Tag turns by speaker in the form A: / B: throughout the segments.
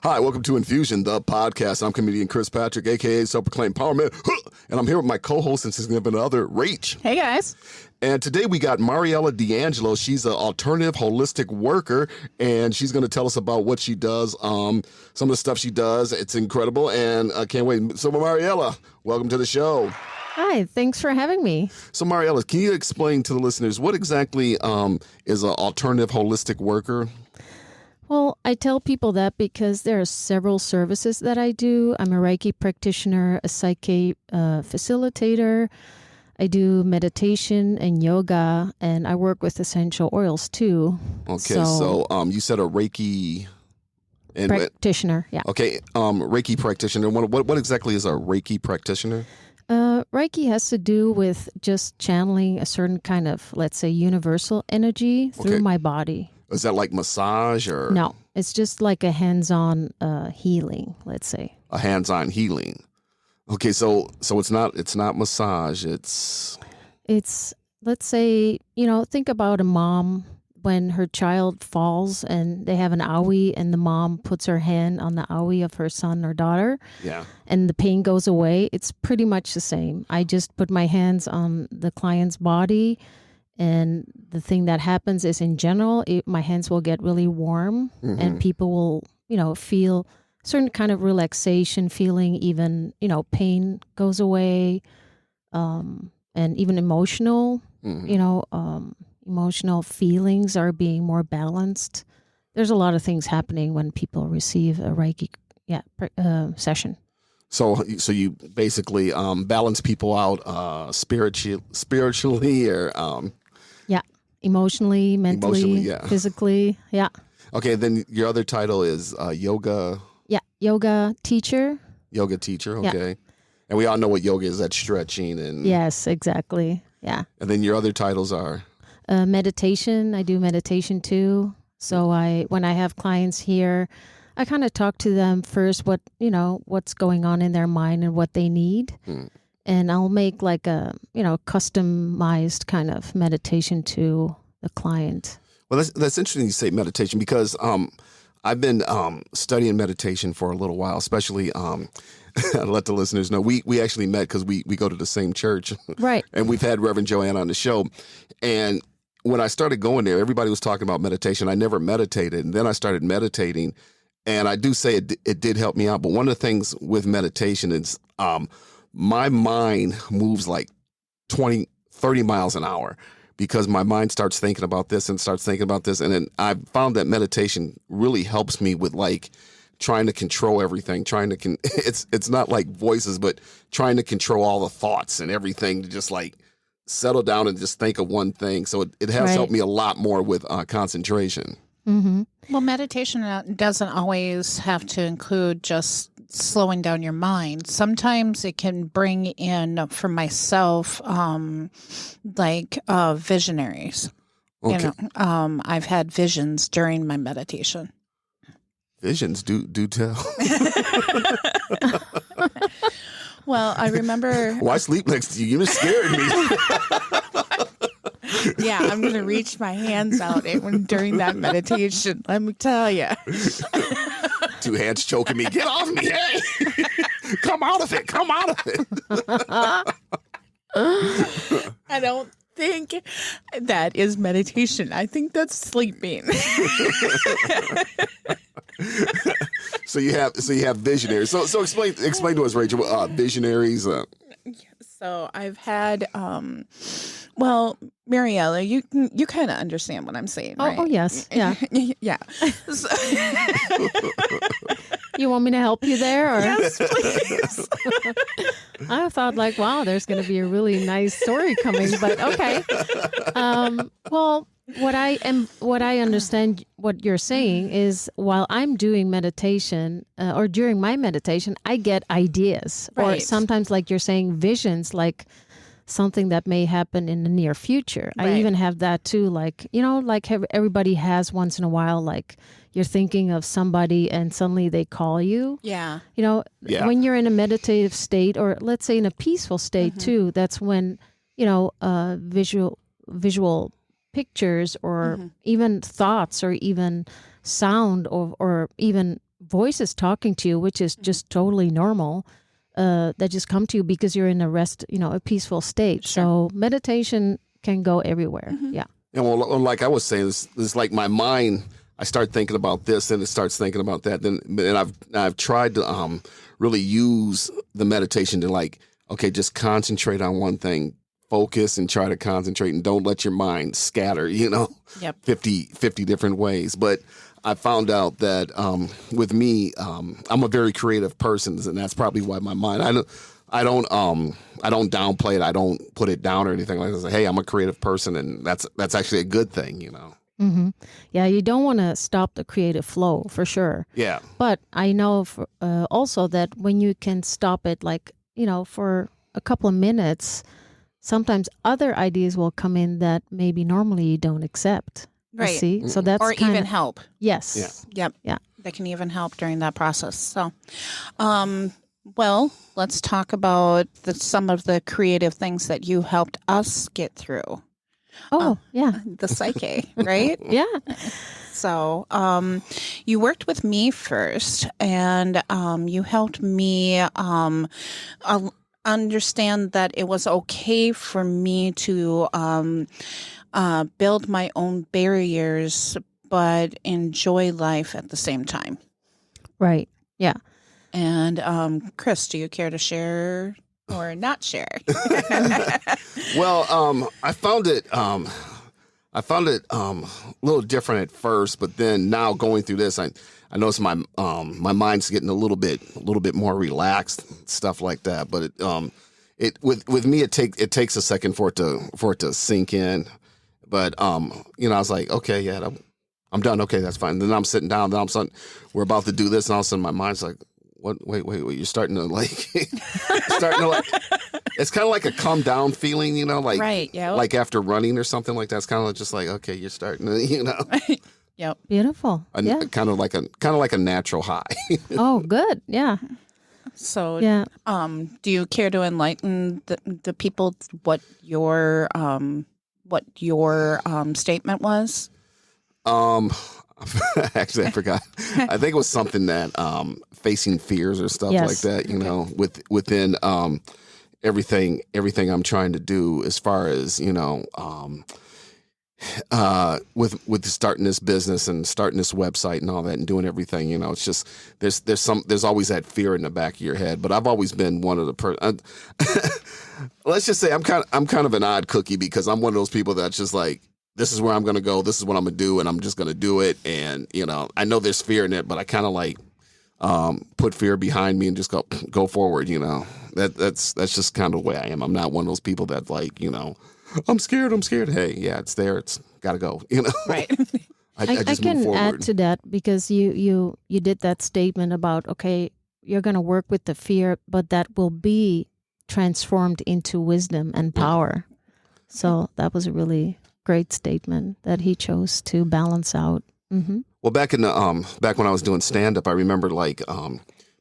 A: Hi, welcome to Infusion, the podcast. I'm comedian Cris Patrick, a.k.a. Self-Proclaimed Power Man, and I'm here with my co-host and significant other, Rach.
B: Hey, guys.
A: And today we got Marielle D'Angelo. She's an alternative holistic worker, and she's going to tell us about what she does, some of the stuff she does. It's incredible, and I can't wait. So, Marielle, welcome to the show.
B: Hi, thanks for having me.
A: So, Marielle, can you explain to the listeners what exactly is an alternative holistic worker?
B: Well, I tell people that because there are several services that I do. I'm a Reiki practitioner, a PSYCH-K facilitator. I do meditation and yoga, and I work with essential oils too.
A: Okay, so you said a Reiki
B: practitioner, yeah.
A: Okay, Reiki practitioner. What exactly is a Reiki practitioner?
B: Reiki has to do with just channeling a certain kind of, let's say, universal energy through my body.
A: Is that like massage or?
B: No, it's just like a hands-on healing, let's say.
A: A hands-on healing. Okay, so it's not massage. It's
B: let's say, think about a mom when her child falls and they have an owie and the mom puts her hand on the owie of her son or daughter.
A: Yeah.
B: And the pain goes away. It's pretty much the same. I just put my hands on the client's body. And the thing that happens is, in general, my hands will get really warm, and people will, feel certain kind of relaxation feeling, even, pain goes away, and even emotional, emotional feelings are being more balanced. There's a lot of things happening when people receive a Reiki session.
A: So you basically balance people out spiritually or
B: emotionally, mentally, physically, yeah.
A: Okay, then your other title is yoga.
B: Yeah, yoga teacher.
A: Yoga teacher, okay. Yeah. And we all know what yoga is. That's stretching and.
B: Yes, exactly. Yeah.
A: And then your other titles are.
B: Meditation. I do meditation too. So when I have clients here, I kind of talk to them first what's going on in their mind and what they need. And I'll make like a, customized kind of meditation to the client.
A: Well, that's interesting you say meditation because I've been studying meditation for a little while, especially I'll let the listeners know. We actually met because we go to the same church.
B: Right.
A: And we've had Reverend Joanne on the show. And when I started going there, everybody was talking about meditation. I never meditated. And then I started meditating. And I do say it did help me out. But one of the things with meditation is my mind moves like 20, 30 miles an hour because my mind starts thinking about this and starts thinking about this. And then I found that meditation really helps me with like trying to control everything, it's not like voices, but trying to control all the thoughts and everything to just like settle down and just think of one thing. So it has helped me a lot more with concentration.
C: Mm-hmm. Well, meditation doesn't always have to include just slowing down your mind. Sometimes it can bring in, for myself, visionaries.
A: Okay.
C: I've had visions during my meditation.
A: Visions, do tell.
C: Well, I remember.
A: Why sleep next to you? You scared me.
C: Yeah, I'm going to reach my hands out during that meditation. Let me tell you.
A: Two hands choking me. Get off me. Hey, come out of it. Come out of it.
C: I don't think that is meditation. I think that's sleeping.
A: So you have visionaries. So explain to us, Rachel, visionaries.
C: So I've had, Marielle, you kind of understand what I'm saying, right?
B: Oh yes, yeah,
C: yeah.
B: You want me to help you there? Or?
C: Yes, please.
B: I thought wow, there's going to be a really nice story coming, but okay. Well, what I understand what you're saying is while I'm doing meditation or during my meditation, I get ideas or sometimes like you're saying visions, like something that may happen in the near future. Right. I even have that too. Like, everybody has once in a while, like you're thinking of somebody and suddenly they call you.
C: Yeah.
B: When you're in a meditative state or let's say in a peaceful state too, that's when, visual pictures or even thoughts or even sound or even voices talking to you, which is just totally normal, that just come to you because you're in a rest, a peaceful state.
C: Sure.
B: So meditation can go everywhere. Yeah.
A: And well, like I was saying, it's like my mind. I start thinking about this, and it starts thinking about that. And I've tried to really use the meditation to like, okay, just concentrate on one thing, focus, and try to concentrate, and don't let your mind scatter. 50 different ways. But I found out that with me, I'm a very creative person, and that's probably why my mind. I don't downplay it. I don't put it down or anything like that. I say, hey, I'm a creative person, and that's actually a good thing,
B: Mm-hmm. Yeah, you don't want to stop the creative flow for sure.
A: Yeah.
B: But I know also that when you can stop it, like, for a couple of minutes, sometimes other ideas will come in that maybe normally you don't accept.
C: Right.
B: You see? So that's
C: or even help.
B: Yes.
A: Yeah.
C: Yep.
B: Yeah.
C: That can even help during that process. So, well, let's talk about some of the creative things that you helped us get through.
B: Oh, yeah.
C: The PSYCH-K, right?
B: Yeah.
C: So, you worked with me first, and you helped me understand that it was okay for me to build my own barriers, but enjoy life at the same time.
B: Right. Yeah.
C: And Cris, do you care to share or not share?
A: Well, I found it a little different at first, but then now going through this, I notice my mind's getting a little bit more relaxed, stuff like that. But with me, it takes a second for it to sink in. But I was like, okay, yeah, I'm done. Okay, that's fine. Then I'm sitting down. Then all of a sudden, we're about to do this, and all of a sudden, my mind's like, what? Wait. You're starting to like, it's kind of like a calm down feeling, like,
C: right, yeah,
A: like after running or something like that. It's kind of just like, okay, you're starting to,
C: Yep.
B: Beautiful. Yeah.
A: kind of like a natural high.
B: Oh, good. Yeah.
C: So,
B: Yeah.
C: Do you care to enlighten the people what your statement was?
A: Actually, I forgot. I think it was something that facing fears or stuff
B: Yes.
A: like that. Within everything I'm trying to do as far as with starting this business and starting this website and all that and doing everything. It's just there's always that fear in the back of your head. But I've always been one of the let's just say I'm kind of an odd cookie because I'm one of those people that's just like, this is where I'm going to go. This is what I'm going to do. And I'm just going to do it. And, I know there's fear in it, but I kind of like put fear behind me and just go forward. That's just kind of the way I am. I'm not one of those people that like, I'm scared. Hey, yeah, it's there. It's got to go,
C: Right.
A: I just
B: can
A: move forward.
B: add to that because you did that statement about, okay, you're going to work with the fear, but that will be transformed into wisdom and power. So that was a really great statement that he chose to balance out. Mm-hmm.
A: Well, back when I was doing stand up, I remember like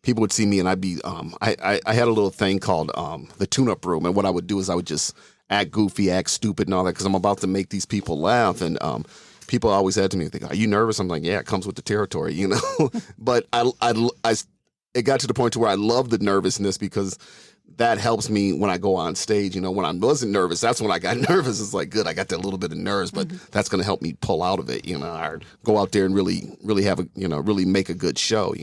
A: people would see me and I'd be I had a little thing called the tune up room, and what I would do is I would just act goofy, act stupid, and all that because I'm about to make these people laugh. And people always said to me, they go, "Are you nervous?" I'm like, "Yeah, it comes with the territory, But it got to the point to where I love the nervousness because that helps me when I go on stage. When I wasn't nervous, that's when I got nervous. It's like, good, I got that little bit of nerves, but that's going to help me pull out of it, or go out there and really have really make a good show,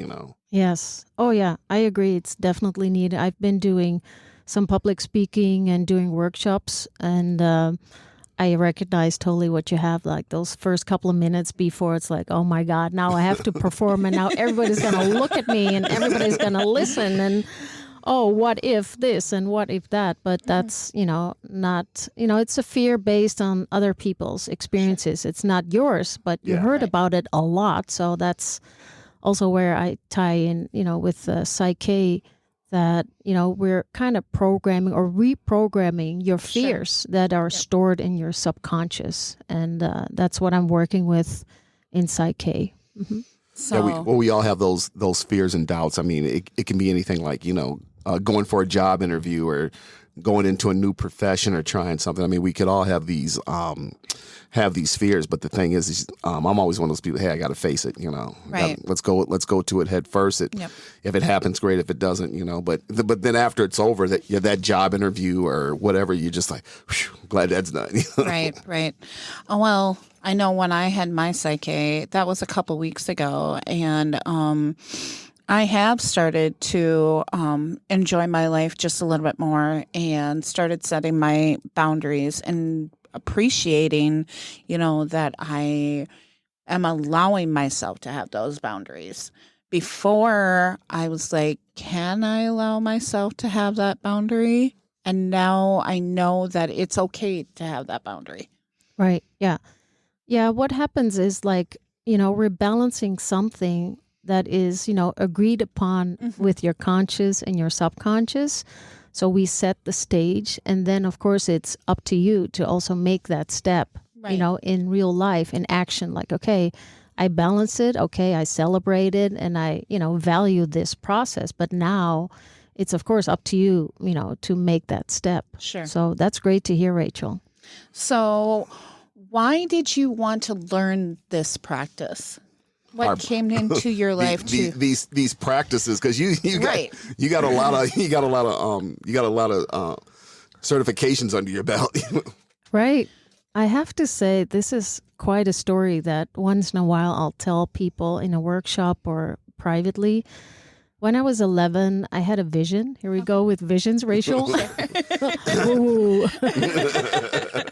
B: Yes. Oh, yeah. I agree. It's definitely needed. I've been doing some public speaking and doing workshops, and I recognize totally what you have, like those first couple of minutes before it's like, oh my God, now I have to perform and now everybody's going to look at me and everybody's going to listen and oh, what if this and what if that? But that's, not, it's a fear based on other people's experiences. It's not yours, but you heard about it a lot. So that's also where I tie in, with PSYCH-K, that, we're kind of programming or reprogramming your fears that are stored in your subconscious. And that's what I'm working with in PSYCH-K. Mm-hmm.
C: So
A: we all have those fears and doubts. I mean, it can be anything like, going for a job interview or going into a new profession or trying something. I mean, we could all have these have these fears. But the thing is I'm always one of those people, hey, I got to face it,
C: Right.
A: let's go to it head first.
C: Yep.
A: If it happens, great. If it doesn't, but then after it's over, that job interview or whatever, you're just like, whew, glad that's done.
C: Right. Oh, well, I know when I had my PSYCH-K, that was a couple weeks ago, and I have started to enjoy my life just a little bit more and started setting my boundaries and appreciating, that I am allowing myself to have those boundaries. Before, I was like, can I allow myself to have that boundary? And now I know that it's okay to have that boundary.
B: Right. Yeah. Yeah. What happens is we're balancing something that is, agreed upon with your conscious and your subconscious. So we set the stage, and then of course it's up to you to also make that step,
C: Right.
B: In real life, in action. Like, okay, I balance it. Okay, I celebrate it, and I, value this process. But now it's of course up to you, to make that step.
C: Sure.
B: So that's great to hear, Rachel.
C: So why did you want to learn this practice? What came into your life
A: these practices, because you got a lot of certifications under your belt.
B: Right. I have to say, this is quite a story that once in a while I'll tell people in a workshop or privately. When I was 11, I had a vision. Here we go with visions, Rachel. Ooh.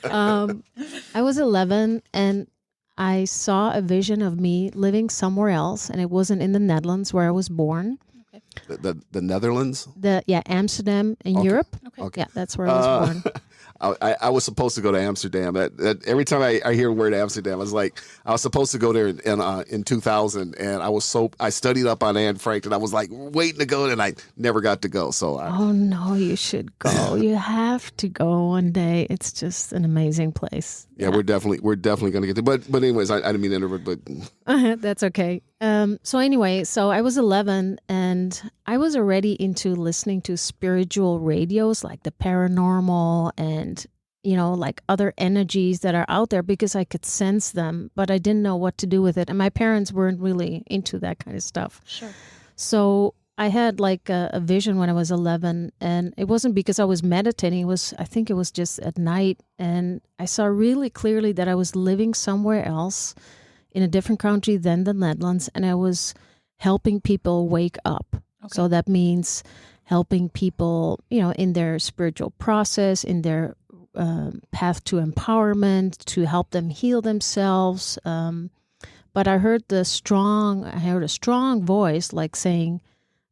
B: I was 11 and I saw a vision of me living somewhere else, and it wasn't in the Netherlands where I was born.
A: The Netherlands?
B: Amsterdam in Europe.
C: Okay.
B: Yeah, that's where I was born.
A: I was supposed to go to Amsterdam. Every time I hear the word Amsterdam, I was supposed to go there in 2000, and I studied up on Anne Frank, and I was like waiting to go, and I never got to go. So
B: oh no, you should go. You have to go one day. It's just an amazing place.
A: Yeah, we're definitely going to get there. But anyways, I didn't mean to interrupt. But
B: that's okay. So anyway, so I was 11 and I was already into listening to spiritual radios like the paranormal and, like other energies that are out there because I could sense them, but I didn't know what to do with it. And my parents weren't really into that kind of stuff.
C: Sure.
B: So I had like a vision when I was 11, and it wasn't because I was meditating. I think it was just at night. And I saw really clearly that I was living somewhere else in a different country than the Netherlands, and I was helping people wake up. Okay. So that means helping people, in their spiritual process, in their path to empowerment, to help them heal themselves. But I heard a strong voice like saying,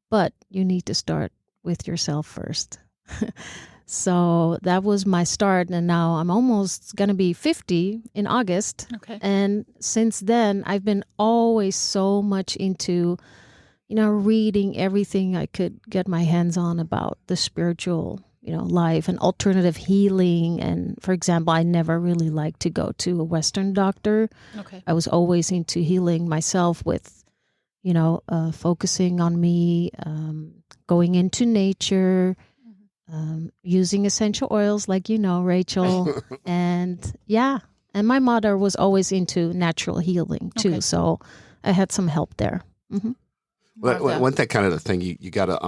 B: but you need to start with yourself first. So that was my start, and now I'm almost going to be 50 in August.
C: Okay.
B: And since then, I've been always so much into, reading everything I could get my hands on about the spiritual, life and alternative healing. And for example, I never really liked to go to a Western doctor.
C: Okay.
B: I was always into healing myself with, focusing on me, going into nature, using essential oils like Rachel. And my mother was always into natural healing too. Okay. So I had some help there. Mm-hmm.
A: One thing, kind of the thing, you gotta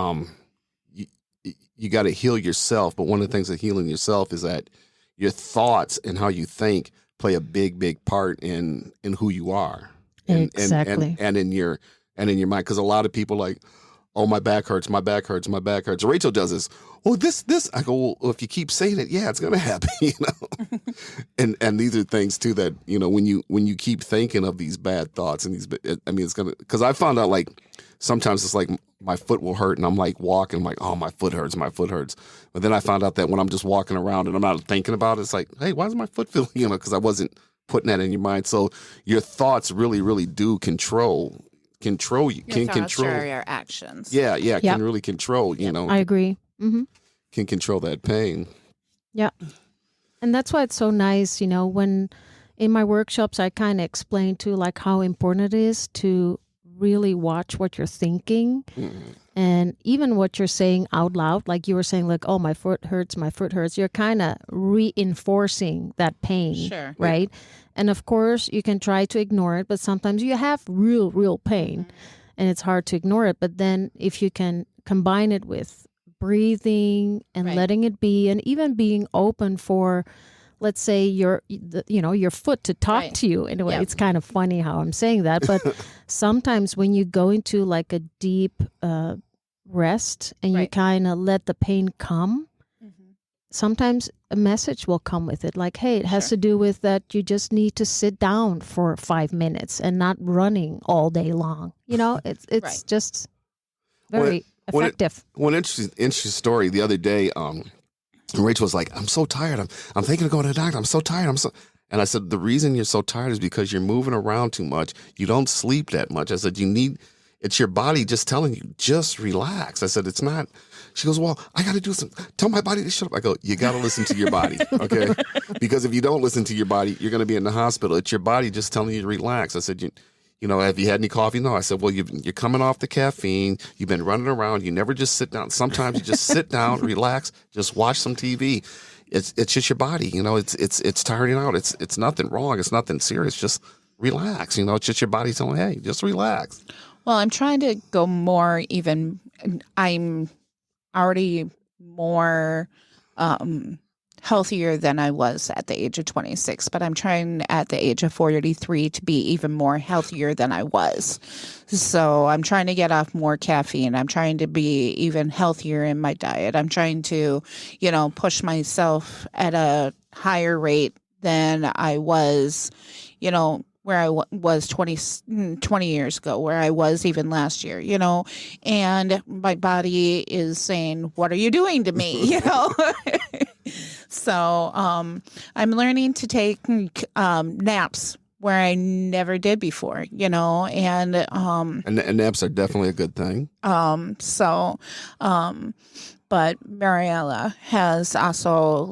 A: you gotta heal yourself. But one of the things of healing yourself is that your thoughts and how you think play a big part in who you are.
B: Exactly.
A: And in your mind, because a lot of people like, oh, my back hurts. Rachel does this. Oh, this. I go, well, if you keep saying it, it's going to happen, And these are things too that, when you keep thinking of these bad thoughts and it's going to, because I found out like sometimes it's like my foot will hurt and I'm like walking, I'm like, oh, my foot hurts. But then I found out that when I'm just walking around and I'm not thinking about it, it's like, hey, why does my foot feel, because I wasn't putting that in your mind. So your thoughts really, really do control you.
C: Your thoughts are your actions.
A: Yeah. Can really control,
B: I agree. Mm-hmm.
A: Can control that pain.
B: Yeah. And that's why it's so nice, when in my workshops, I kind of explain to like how important it is to really watch what you're thinking. Mm-hmm. And even what you're saying out loud, like you were saying, like, oh, my foot hurts, you're kind of reinforcing that pain,
C: Sure.
B: right? And of course, you can try to ignore it, but sometimes you have real pain and it's hard to ignore it. But then if you can combine it with breathing and
C: Right.
B: letting it be, and even being open for, let's say, your foot to talk
C: Right.
B: to you in a way.
C: Yep.
B: It's kind of funny how I'm saying that, but sometimes when you go into like a deep rest and you
C: Right.
B: kind of let the pain come, sometimes a message will come with it. Like, hey, it has
C: Sure.
B: to do with that you just need to sit down for 5 minutes and not running all day long. It's
C: Right.
B: just very
A: When it-
B: effective.
A: One interesting story the other day. Rachel was like, "I'm so tired. I'm thinking of going to the doctor. I'm so tired. And I said, the reason you're so tired is because you're moving around too much. You don't sleep that much. I said, it's your body just telling you, just relax. I said, it's not. She goes, well, I got to do tell my body to shut up. I go, you got to listen to your body, okay? Because if you don't listen to your body, you're going to be in the hospital. It's your body just telling you to relax. I said, have you had any coffee? No. I said, well, you're coming off the caffeine. You've been running around. You never just sit down. Sometimes you just sit down, relax, just watch some TV. It's just your body. It's tiring out. It's nothing wrong. It's nothing serious. Just relax. It's just your body telling, hey, just relax.
C: Well, I'm trying to go more even. I'm already more healthier than I was at the age of 26, but I'm trying at the age of 43 to be even more healthier than I was. So I'm trying to get off more caffeine. I'm trying to be even healthier in my diet. I'm trying to, push myself at a higher rate than I was, where I was 20 years ago, where I was even last year, and my body is saying, what are you doing to me? So I'm learning to take naps where I never did before, and
A: naps are definitely a good thing.
C: But Marielle has also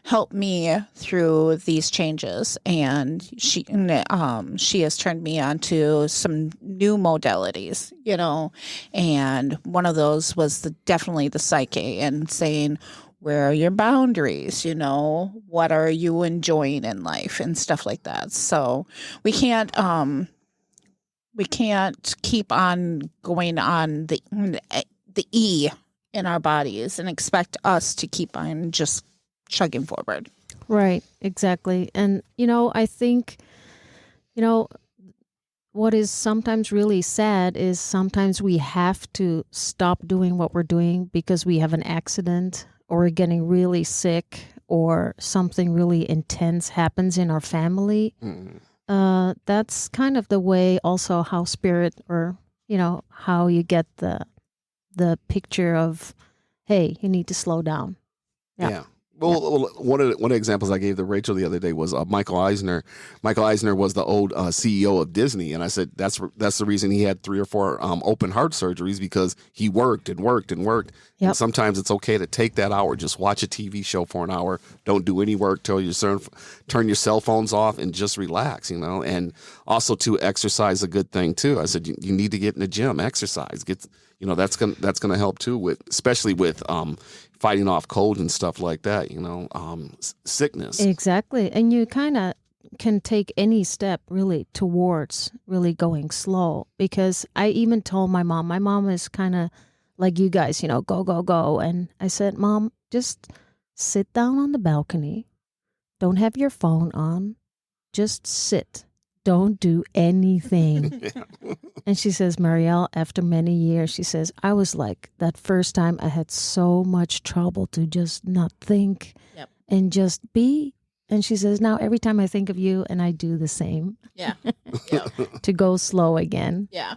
C: helped me through these changes, and she has turned me on to some new modalities, and one of those was definitely the PSYCH-K, and saying, where are your boundaries? What are you enjoying in life and stuff like that. So we can't keep on going on the E in our bodies and expect us to keep on just chugging forward.
B: Right, exactly. And, I think, what is sometimes really sad is sometimes we have to stop doing what we're doing because we have an accident or we're getting really sick or something really intense happens in our family. That's kind of the way also how spirit, or, how you get the picture of, hey, you need to slow down.
A: Yeah. Well, one of the examples I gave to Rachel the other day was Michael Eisner. Michael Eisner was the old CEO of Disney, and I said that's the reason he had 3 or 4 open heart surgeries, because he worked and worked and worked.
B: Yep.
A: And sometimes it's okay to take that hour, just watch a TV show for an hour, don't do any work, turn your cell phones off, and just relax. And also to exercise, a good thing too. I said you need to get in the gym, exercise, that's gonna help too, especially with fighting off cold and stuff like that, sickness.
B: Exactly. And you kind of can take any step really towards really going slow, because I even told my mom is kind of like you guys, go, go, go. And I said, Mom, just sit down on the balcony. Don't have your phone on. Just sit. Don't do anything.
A: Yeah.
B: And she says, Marielle, after many years, she says, I was like, that first time I had so much trouble to just not think and just be. And she says, now every time I think of you, and I do the same.
C: Yeah.
B: To go slow again.
C: Yeah.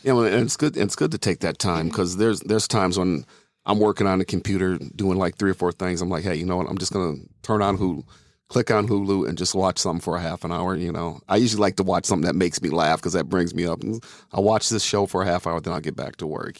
A: Yeah, well, and it's good to take that time, because there's times when I'm working on the computer doing like 3 or 4 things. I'm like, hey, you know what? I'm just going to click on Hulu and just watch something for a half an hour. I usually like to watch something that makes me laugh, because that brings me up. And I'll watch this show for a half hour, then I'll get back to work.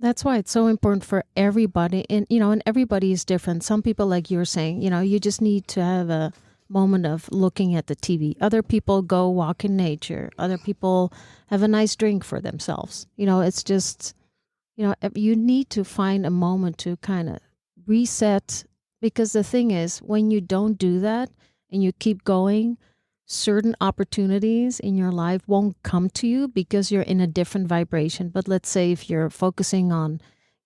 B: That's why it's so important for everybody. And, and everybody is different. Some people, like you're saying, you just need to have a moment of looking at the TV. Other people go walk in nature. Other people have a nice drink for themselves. It's just you need to find a moment to kind of reset, because the thing is, when you don't do that and you keep going, certain opportunities in your life won't come to you because you're in a different vibration. But let's say if you're focusing on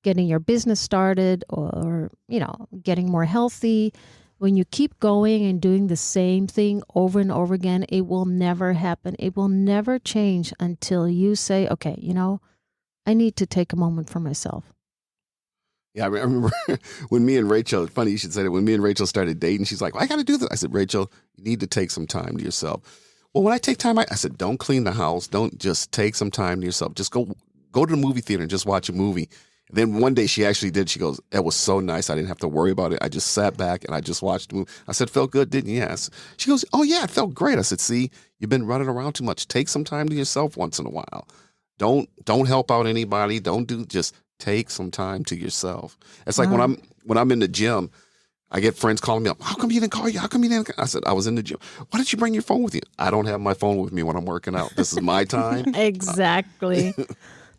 B: getting your business started, or getting more healthy, when you keep going and doing the same thing over and over again, it will never happen. It will never change until you say, okay, I need to take a moment for myself.
A: Yeah, I remember when me and Rachel, funny you should say that, when me and Rachel started dating, she's like, well, I got to do this. I said, Rachel, you need to take some time to yourself. Well, when I take time, I said, don't clean the house. Don't, just take some time to yourself. Just go to the movie theater and just watch a movie. And then one day she actually did. She goes, that was so nice. I didn't have to worry about it. I just sat back and I just watched the movie. I said, felt good, didn't you? Yes. She goes, oh, yeah, it felt great. I said, see, you've been running around too much. Take some time to yourself once in a while. Don't help out anybody. Just take some time to yourself. It's like when I'm in the gym, I get friends calling me up. How come you didn't call you? How come you didn't? I said, I was in the gym. Why didn't you bring your phone with you? I don't have my phone with me when I'm working out. This is my time.
B: Exactly.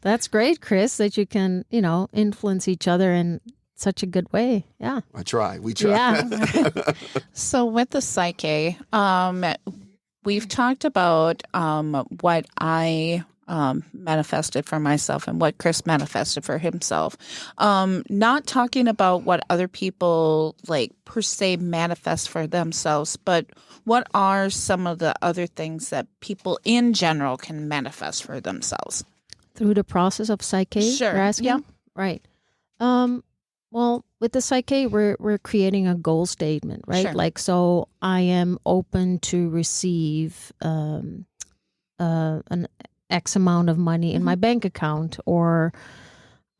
B: That's great, Cris, that you can, influence each other in such a good way. Yeah.
A: We try.
B: Yeah.
C: So with the PSYCH-K, we've talked about what I manifested for myself and what Cris manifested for himself. Not talking about what other people per se manifest for themselves, but what are some of the other things that people in general can manifest for themselves?
B: Through the process of PSYCH-K,
C: sure.
B: You're asking?
C: Yeah.
B: Right. Well, with the PSYCH-K, we're creating a goal statement, right?
C: Sure.
B: So I am open to receive an X amount of money in my bank account, or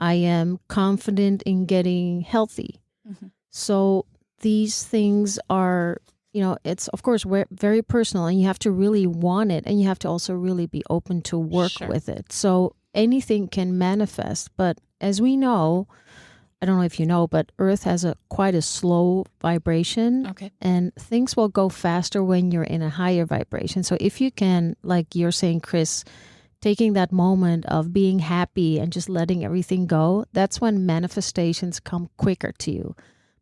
B: I am confident in getting healthy. Mm-hmm. So these things are, it's of course very personal, and you have to really want it, and you have to also really be open to work with it. So anything can manifest, but as we know, I don't know if you know, but Earth has quite a slow vibration.
C: Okay.
B: And things will go faster when you're in a higher vibration. So if you can, like you're saying, Cris, taking that moment of being happy and just letting everything go, that's when manifestations come quicker to you.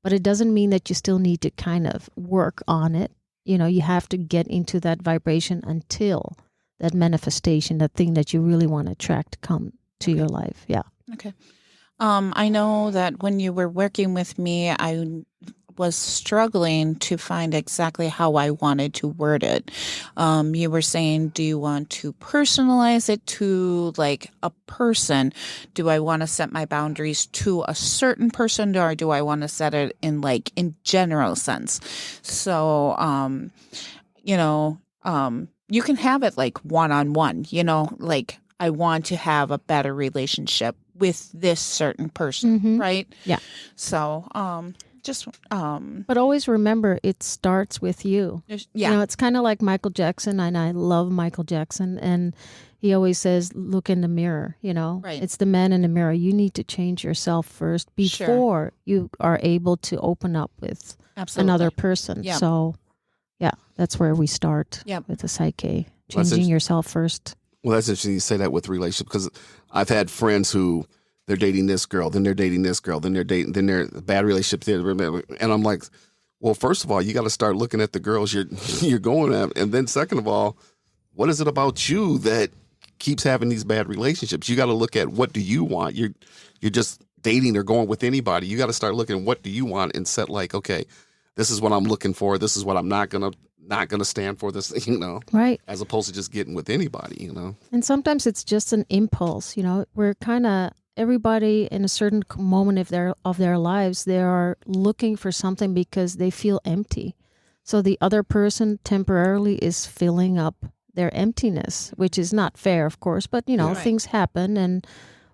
B: But it doesn't mean that you still need to kind of work on it. You have to get into that vibration until that manifestation, that thing that you really want to attract, come to your life. Yeah.
C: Okay. I know that when you were working with me, I was struggling to find exactly how I wanted to word it. You were saying, do you want to personalize it to a person? Do I want to set my boundaries to a certain person, or do I want to set it in general sense? So, you can have it one-on-one, I want to have a better relationship with this certain person,
B: Mm-hmm.
C: right?
B: Yeah.
C: So,
B: but always remember, it starts with you.
C: Yeah.
B: It's kind of like Michael Jackson, and I love Michael Jackson, and he always says, look in the mirror,
C: Right.
B: It's the man in the mirror. You need to change yourself first before you are able to open up with another person.
C: Yeah.
B: So, yeah, that's where we start
C: Yep.
B: with the PSYCH-K, changing yourself first.
A: Well, that's interesting you say that with relationships, because I've had friends who they're dating this girl, then they're dating this girl, then they're bad relationships, and I'm like, well, first of all, you got to start looking at the girls you're going at, and then second of all, what is it about you that keeps having these bad relationships? You got to look at, what do you want? You're just dating or going with anybody. You got to start looking at what do you want and set okay, this is what I'm looking for. This is what I'm not gonna stand for. This,
B: Right.
A: As opposed to just getting with anybody,
B: And sometimes it's just an impulse. We're kind of, everybody in a certain moment of their lives, they are looking for something because they feel empty. So the other person temporarily is filling up their emptiness, which is not fair, of course, but
C: Right.
B: things happen, and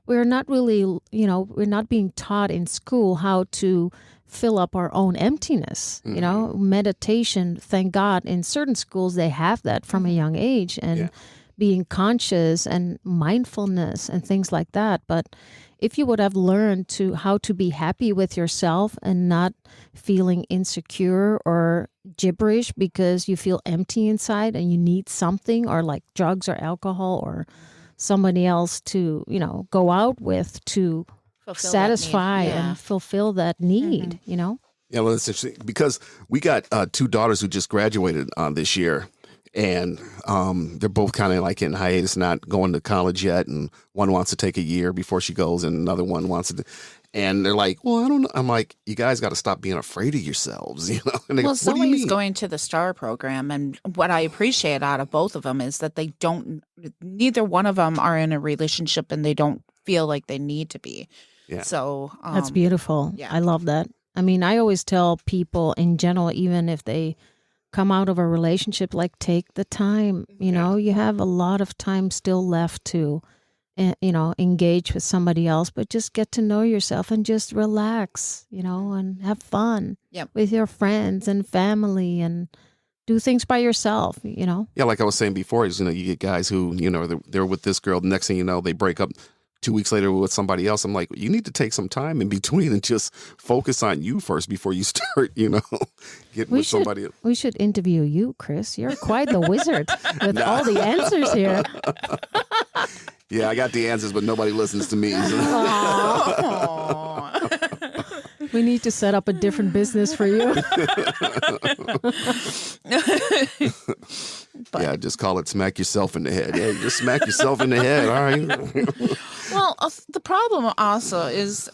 B: we're not really, we're not being taught in school how to fill up our own emptiness.
A: Mm-hmm.
B: Meditation, thank God, in certain schools they have that from a young age, and being conscious and mindfulness and things like that. But if you would have learned how to be happy with yourself and not feeling insecure or gibberish because you feel empty inside and you need something, or like drugs or alcohol or somebody else to, go out with to
C: Fulfill that
B: satisfy
C: need. Yeah.
B: and fulfill that need,
A: Yeah, well, it's interesting because we got 2 daughters who just graduated this year, and they're both kind of like in hiatus, not going to college yet, and one wants to take a year before she goes, and another one wants to. And they're like, well, I don't know. I'm like, you guys got to stop being afraid of yourselves, And they go,
C: Well,
A: what do you
C: Zoe's
A: mean?
C: going to the STAR program, and what I appreciate out of both of them is that neither one of them are in a relationship, and they don't feel like they need to be.
A: Yeah.
C: So
B: that's beautiful.
C: yeah.
B: I love that. I mean, I always tell people in general, even if they come out of a relationship, like take the time, you have a lot of time still left to, engage with somebody else, but just get to know yourself and just relax, and have fun with your friends and family and do things by yourself,
A: Yeah, like I was saying before, is, you get guys who, they're with this girl. The next thing you know, they break up 2 weeks later with somebody else. I'm like, you need to take some time in between and just focus on you first before you start, getting with somebody else.
B: We should interview you, Cris. You're quite the wizard with all the answers here.
A: Yeah, I got the answers, but nobody listens to me. So.
B: We need to set up a different business for you.
C: But,
A: just call it smack yourself in the head. Yeah, you just smack yourself in the head. All right.
C: well, the problem also is,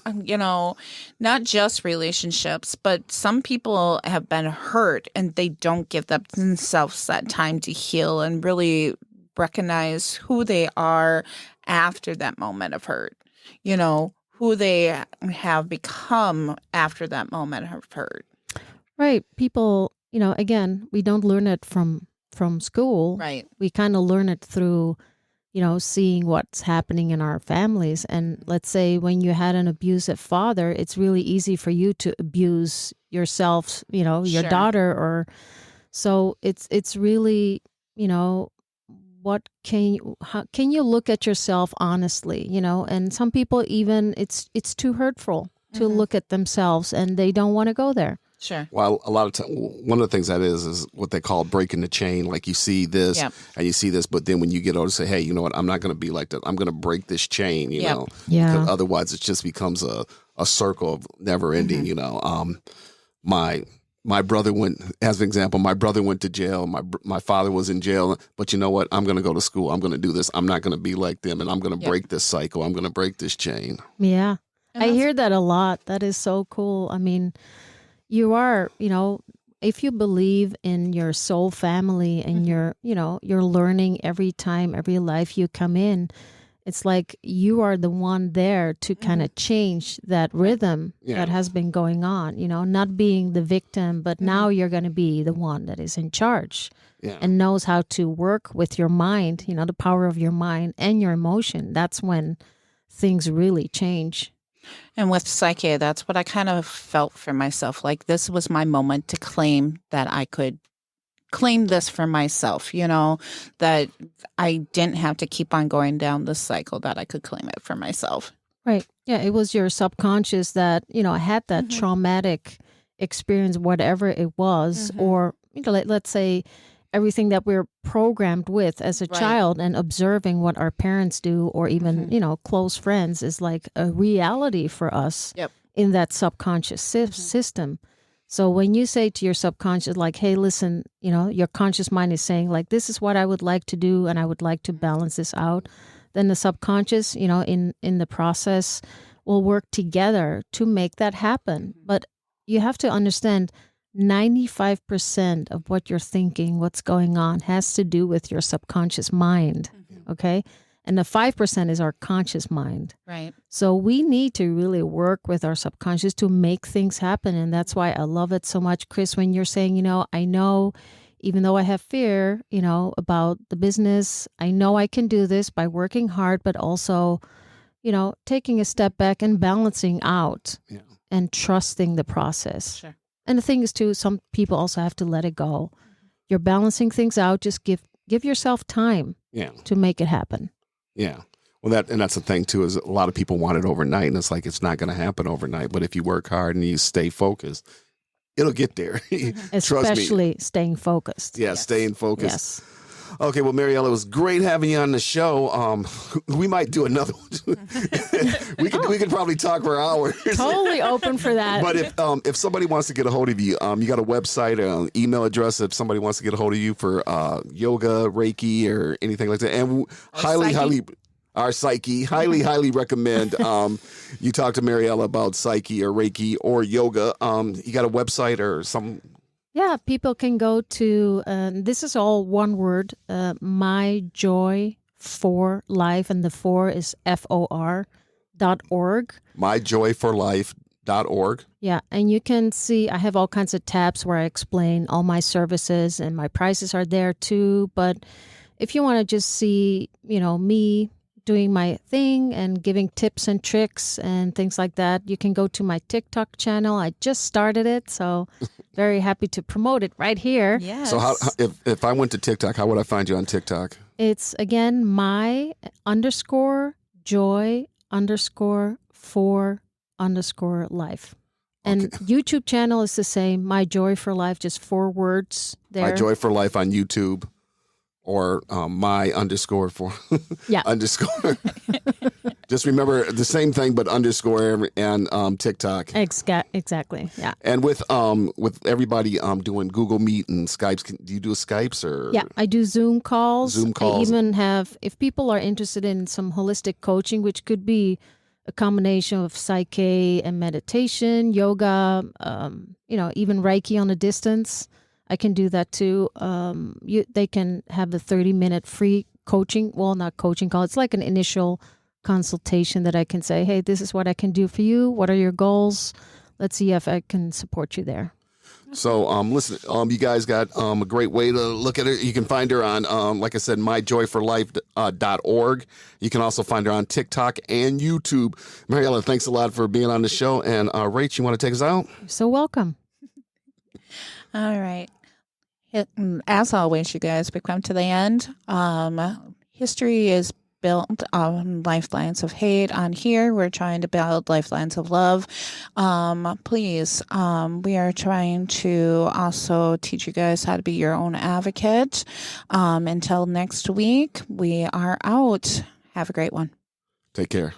C: not just relationships, but some people have been hurt and they don't give themselves that time to heal and really recognize who they are after that moment of hurt, who they have become after that moment of hurt.
B: Right. People, again, we don't learn it from school.
C: Right.
B: We kind of learn it through, seeing what's happening in our families. And let's say when you had an abusive father, it's really easy for you to abuse yourself, your
C: Sure.
B: daughter, or so it's really, what can you look at yourself honestly, and some people even it's too hurtful to look at themselves and they don't want to go there.
C: Sure.
A: Well, a lot of time, one of the things that is what they call breaking the chain. Like you see this and you see this, but then when you get older, say, hey, you know what? I'm not going to be like that. I'm going to break this chain, you know?
B: Yeah.
A: Because otherwise it just becomes a circle of never ending, My brother went, as an example, my brother went to jail. My father was in jail. But you know what? I'm going to go to school. I'm going to do this. I'm not going to be like them. And I'm going to break this cycle. I'm going to break this chain.
B: Yeah.
C: And
B: I hear that a lot. That is so cool. I mean, you are, if you believe in your soul family and you're learning every time, every life you come in, it's like you are the one there to kind of change that rhythm that has been going on, not being the victim, but now you're going to be the one that is in charge and knows how to work with your mind, the power of your mind and your emotion. That's when things really change.
C: And with PSYCH-K, that's what I kind of felt for myself. Like this was my moment to claim that I could claim this for myself, that I didn't have to keep on going down this cycle, that I could claim it for myself.
B: Right. Yeah. It was your subconscious that, had that traumatic experience, whatever it was, or, let's say everything that we're programmed with as a child and observing what our parents do or even, close friends is like a reality for us in that subconscious system. So when you say to your subconscious, like, hey, listen, your conscious mind is saying like, this is what I would like to do and I would like to balance this out, then the subconscious, in the process will work together to make that happen. But you have to understand 95% of what you're thinking, what's going on, has to do with your subconscious mind, okay? And the 5% is our conscious mind.
C: Right.
B: So we need to really work with our subconscious to make things happen. And that's why I love it so much, Cris, when you're saying, I know, even though I have fear, about the business, I know I can do this by working hard, but also, taking a step back and balancing out and trusting the process.
C: Sure.
B: And the thing is, too, some people also have to let it go. You're balancing things out. Just give yourself time to make it happen.
A: Yeah. Well, that's the thing, too, is a lot of people want it overnight, and it's like it's not going to happen overnight. But if you work hard and you stay focused, it'll get there. Trust me.
B: Especially staying focused.
A: Yeah, staying focused.
B: Yes.
A: Okay, well, Marielle, it was great having you on the show. We might do another one. we could probably talk for hours.
B: Totally open for that.
A: But if somebody wants to get a hold of you, you got a website, an email address. If somebody wants to get a hold of you for yoga, Reiki, or anything like that, and our Psyche, highly recommend you talk to Marielle about Psyche or Reiki or yoga. You got a website or some?
B: Yeah, people can go to, this is all one word, My Joy for Life, and the 4 is FOR.org.
A: MyJoyForLife.org.
B: Yeah, and you can see I have all kinds of tabs where I explain all my services, and my prices are there too. But if you want to just see, me doing my thing and giving tips and tricks and things like that, you can go to my TikTok channel. I just started it, so very happy to promote it right here.
C: Yes.
A: So if I went to TikTok, how would I find you on TikTok?
B: It's, again, my_joy_for_life. And YouTube channel is the same, My Joy for Life, just 4 words there.
A: My Joy for Life on YouTube. Or my_for underscore. Just remember the same thing, but underscore and TikTok.
B: Exactly. Yeah.
A: And with everybody doing Google Meet and Skypes, do you do Skypes or?
B: Yeah, I do Zoom calls.
A: Zoom calls.
B: I even have, if people are interested in some holistic coaching, which could be a combination of PSYCH-K and meditation, yoga, even Reiki on a distance. I can do that too. They can have the 30-minute free coaching. Well, not coaching call. It's like an initial consultation that I can say, hey, this is what I can do for you. What are your goals? Let's see if I can support you there.
A: So, listen, you guys got a great way to look at it. You can find her on, like I said, myjoyforlife.org. You can also find her on TikTok and YouTube. Marielle, thanks a lot for being on the show. And Rach, you want to take us out?
B: You're so welcome.
C: All right. As always, you guys, we come to the end. History is built on lifelines of hate. On here, we're trying to build lifelines of love. Please, we are trying to also teach you guys how to be your own advocate. Until next week, we are out. Have a great one.
A: Take care.